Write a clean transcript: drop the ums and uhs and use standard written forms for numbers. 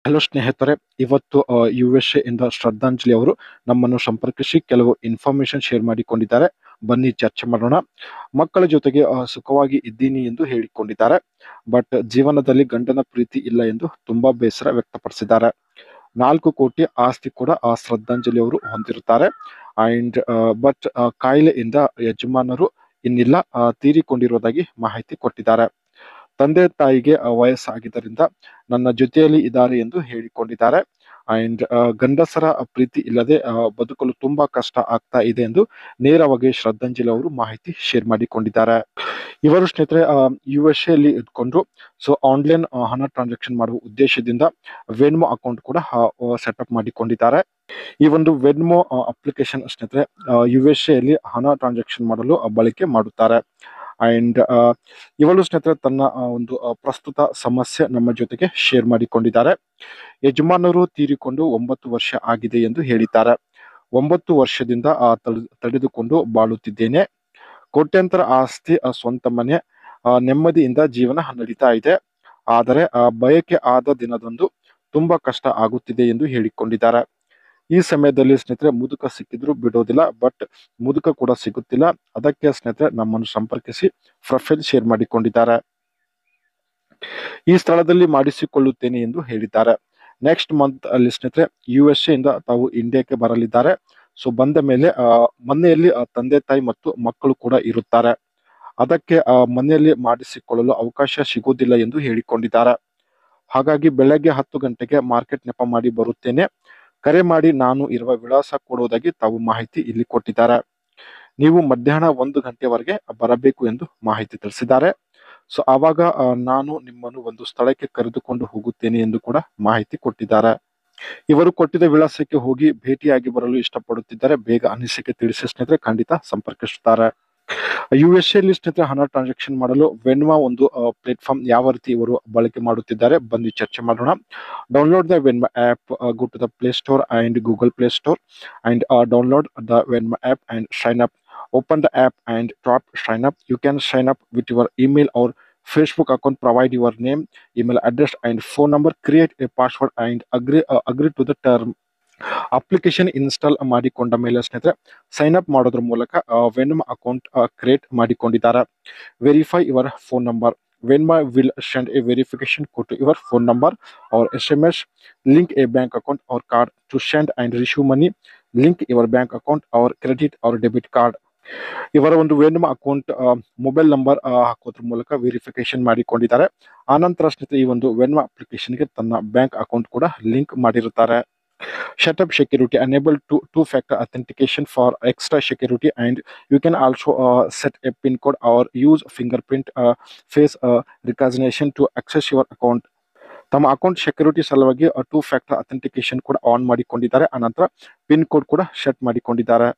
Hello ಸ್ನೇಹಿತರೆ, ಇವತ್ತು USA ಇಂದ ಶ್ರದ್ಧಾಂಜಲಿ ಅವರು ನಮ್ಮನ್ನು ಸಂಪರ್ಕಿಸಿ ಕೆಲವು ಇನ್ಫಾರ್ಮೇಶನ್ ಶೇರ್ ಮಾಡಿಕೊಂಡಿದ್ದಾರೆ. ಬನ್ನಿ ಚರ್ಚೆ ಮಾಡೋಣ. ಮಕ್ಕಳ ಜೊತೆಗೆ ಸುಖವಾಗಿ ಇದ್ದೀನಿ ಎಂದು ಹೇಳಿಕೊಂಡಿದ್ದಾರೆ. ಬಟ್ ಜೀವನದಲ್ಲಿ ಗಂಡನ ಪ್ರೀತಿ ಇಲ್ಲ ಎಂದು ತುಂಬಾ ಬೇಸರ ವ್ಯಕ್ತಪಡಿಸಿದ್ದಾರೆ. 4 ಕೋಟಿ ಆಸ್ತಿ ಕೂಡ ಶ್ರದ್ಧಾಂಜಲಿ ಅವರು ಹೊಂದಿರುತ್ತಾರೆ. ಅಂಡ್ ಬಟ್ ಕಾಯಿಲೆಯಿಂದ ಯಜಮಾನರು ಇನ್ನಿಲ್ಲ, ತೀರಿಕೊಂಡಿರುವುದಾಗಿ ಮಾಹಿತಿ ಕೊಟ್ಟಿದ್ದಾರೆ. ತಂದೆ ತಾಯಿಗೆ ವಯಸ್ಸಾಗಿದ್ದರಿಂದ ನನ್ನ ಜೊತೆಯಲ್ಲಿ ಇದ್ದಾರೆ ಎಂದು ಹೇಳಿಕೊಂಡಿದ್ದಾರೆ. ಅಂಡ್ ಗಂಡಸರ ಪ್ರೀತಿ ಇಲ್ಲದೆ ಬದುಕಲು ತುಂಬಾ ಕಷ್ಟ ಆಗ್ತಾ ಇದೆ ಎಂದು ನೇರವಾಗಿ ಶ್ರದ್ಧಾಂಜಲಿ ಅವರು ಮಾಹಿತಿ ಶೇರ್ ಮಾಡಿಕೊಂಡಿದ್ದಾರೆ. ಇವರು ಸ್ನೇಹಿತರೆ USA ಅಲ್ಲಿ ಇದ್ಕೊಂಡು ಆನ್ಲೈನ್ ಹಣ ಟ್ರಾನ್ಸಾಕ್ಷನ್ ಮಾಡುವ ಉದ್ದೇಶದಿಂದ ವೆನ್ಮೋ ಅಕೌಂಟ್ ಕೂಡ ಸೆಟಪ್ ಮಾಡಿಕೊಂಡಿದ್ದಾರೆ. ಈ ಒಂದು ವೆನ್ಮೋ ಅಪ್ಲಿಕೇಶನ್ ಸ್ನೇಹಿತರೆ USA ಅಲ್ಲಿ ಹಣ ಟ್ರಾನ್ಸಾಕ್ಷನ್ ಮಾಡಲು ಬಳಕೆ ಮಾಡುತ್ತಾರೆ. ಅಂಡ್ ಇವಳು ಸ್ನೇಹಿತರೆ ತನ್ನ ಒಂದು ಪ್ರಸ್ತುತ ಸಮಸ್ಯೆ ನಮ್ಮ ಜೊತೆಗೆ ಶೇರ್ ಮಾಡಿಕೊಂಡಿದ್ದಾರೆ. ಯಜಮಾನರು ತೀರಿಕೊಂಡು 9 ವರ್ಷ ಆಗಿದೆ ಎಂದು ಹೇಳಿದ್ದಾರೆ. 9 ವರ್ಷದಿಂದ ತಡೆದುಕೊಂಡು ಬಾಳುತ್ತಿದ್ದೇನೆ. ಕೋಟ್ಯಾಂತರ ಆಸ್ತಿ, ಸ್ವಂತ ಮನೆ, ನೆಮ್ಮದಿಯಿಂದ ಜೀವನ ನಡೀತಾ ಇದೆ. ಆದರೆ ಬಯಕೆ ಆದ ದಿನದಂದು ತುಂಬಾ ಕಷ್ಟ ಆಗುತ್ತಿದೆ ಎಂದು ಹೇಳಿಕೊಂಡಿದ್ದಾರೆ. ಈ ಸಮಯದಲ್ಲಿ ಸ್ನೇಹಿತರೆ ಮುದುಕ ಸಿಕ್ಕಿದ್ರು ಬಿಡೋದಿಲ್ಲ, ಬಟ್ ಮುದುಕ ಕೂಡ ಸಿಗುತ್ತಿಲ್ಲ. ಅದಕ್ಕೆ ಸ್ನೇಹಿತರೆ ನಮ್ಮನ್ನು ಸಂಪರ್ಕಿಸಿ ಪ್ರೊಫೈಲ್ ಶೇರ್ ಮಾಡಿಕೊಂಡಿದ್ದಾರೆ. ಈ ಸ್ಥಳದಲ್ಲಿ ಮಾಡಿಸಿಕೊಳ್ಳುತ್ತೇನೆ ಎಂದು ಹೇಳಿದ್ದಾರೆ. ನೆಕ್ಸ್ಟ್ ಮಂತ್ ಅಲ್ಲಿ ಸ್ನೇಹಿತರೆ USA ಇಂದ ತಾವು ಇಂಡಿಯಾಕ್ಕೆ ಬರಲಿದ್ದಾರೆ. ಬಂದ ಮೇಲೆ ಮನೆಯಲ್ಲಿ ತಂದೆ ತಾಯಿ ಮತ್ತು ಮಕ್ಕಳು ಕೂಡ ಇರುತ್ತಾರೆ. ಅದಕ್ಕೆ ಮನೆಯಲ್ಲಿ ಮಾಡಿಸಿಕೊಳ್ಳಲು ಅವಕಾಶ ಸಿಗುವುದಿಲ್ಲ ಎಂದು ಹೇಳಿಕೊಂಡಿದ್ದಾರೆ. ಹಾಗಾಗಿ ಬೆಳಗ್ಗೆ 10 ಗಂಟೆಗೆ ಮಾರ್ಕೆಟ್ ನೆಪ ಮಾಡಿ ಬರುತ್ತೇನೆ. ಕರೆ ಮಾಡಿ ನಾನು ಇರುವ ವಿಳಾಸ ಕೊಡುವುದಾಗಿ ತಾವು ಮಾಹಿತಿ ಇಲ್ಲಿ ಕೊಟ್ಟಿದ್ದಾರೆ. ನೀವು ಮಧ್ಯಾಹ್ನ 1 ಗಂಟೆವರೆಗೆ ಬರಬೇಕು ಎಂದು ಮಾಹಿತಿ ತಿಳಿಸಿದ್ದಾರೆ. ಆವಾಗ ನಾನು ನಿಮ್ಮನ್ನು ಒಂದು ಸ್ಥಳಕ್ಕೆ ಕರೆದುಕೊಂಡು ಹೋಗುತ್ತೇನೆ ಎಂದು ಕೂಡ ಮಾಹಿತಿ ಕೊಟ್ಟಿದ್ದಾರೆ. ಇವರು ಕೊಟ್ಟಿದ್ದ ವಿಳಾಸಕ್ಕೆ ಹೋಗಿ ಭೇಟಿಯಾಗಿ ಬರಲು ಇಷ್ಟಪಡುತ್ತಿದ್ದಾರೆ. ಬೇಗ ಅನಿಸಿಕೆ ತಿಳಿಸಿ ಸ್ನೇಹಿತರೆ ಖಂಡಿತ ಸಂಪರ್ಕಿಸುತ್ತಾರೆ. USA ಅಲ್ಲಿ ಸ್ನೇಹಿತರೆ ಹಣ ಟ್ರಾನ್ಸಾಕ್ಷನ್ ಮಾಡಲು ವೆನ್ಮಾ ಒಂದು ಪ್ಲೇಟ್ಫಾರ್ಮ್ ಯಾವ ರೀತಿ ಇವರು ಬಳಕೆ ಮಾಡುತ್ತಿದ್ದಾರೆ ಬನ್ನಿ ಚರ್ಚೆ ಮಾಡೋಣ. Download the Venma app, go to the play store and Google play store and download the Venma app and sign up. Open the app and tap sign up. You can sign up with your email or Facebook account. Provide your name, email address and phone number. Create a password and agree to the term. Application install ಮಾಡಿಕೊಂಡ ಮೇಲೆ ಸ್ನೇಹಿತರೆ sign up ಮಾಡೋದ್ರ ಮೂಲಕ ವೆನ್ಮಾ account create ಮಾಡಿಕೊಂಡಿದ್ದಾರೆ. Verify your phone number. Venmo will send a verification code to your phone number or SMS. Link a bank account or card to send and receive money. Link your bank account or credit or debit card. ಇವರ ಒಂದು ವೆನ್ಮಾ account mobile number ಹಾಕೋದ್ರ ಮೂಲಕ verification ಮಾಡಿಕೊಂಡಿದ್ದಾರೆ. ಆನಂತರ ಸ್ನೇಹಿತರೆ ಈ ಒಂದು ವೆನ್ಮಾ ಅಪ್ಲಿಕೇಶನ್ಗೆ ತನ್ನ ಬ್ಯಾಂಕ್ ಅಕೌಂಟ್ ಕೂಡ ಲಿಂಕ್ ಮಾಡಿರುತ್ತಾರೆ. Setup security. Enable two-factor authentication for extra security, and you can also set a PIN code or use fingerprint face recognition to access your account. ತಮ್ಮ ಅಕೌಂಟ್ ಸೆಕ್ಯೂರಿಟಿ ಸಲುವಾಗಿ 2-factor authentication ಕೂಡ on ಮಾಡಿಕೊಂಡಿದ್ದಾರೆ. ಅನಂತರ pin code ಕೂಡ set ಮಾಡಿಕೊಂಡಿದ್ದಾರೆ.